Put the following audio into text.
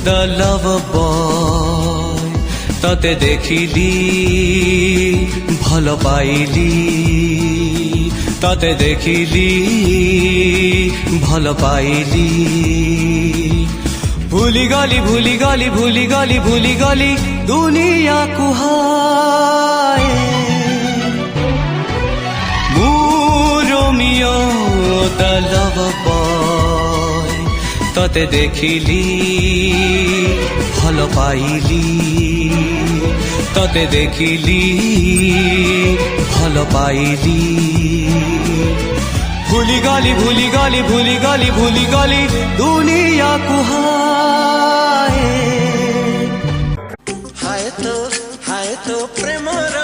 the lover boy তাতে দেখিলি ভাল পাইলি তাতে দেখিলি ভাল পাইলি ভুলি গলি ভুলি গলি ভুলি গলি ভুলি গলি দুনিয়া কুহায় রোমিও the lover boy তাতে দেখিলি ভাল পাইলি তাতে দেখিলি ভাল পাইলি ভুলি গলি ভুলি গলি ভুলি গলি ভুলি গলি দুনিয়া কুহায় হায় তো প্রেমর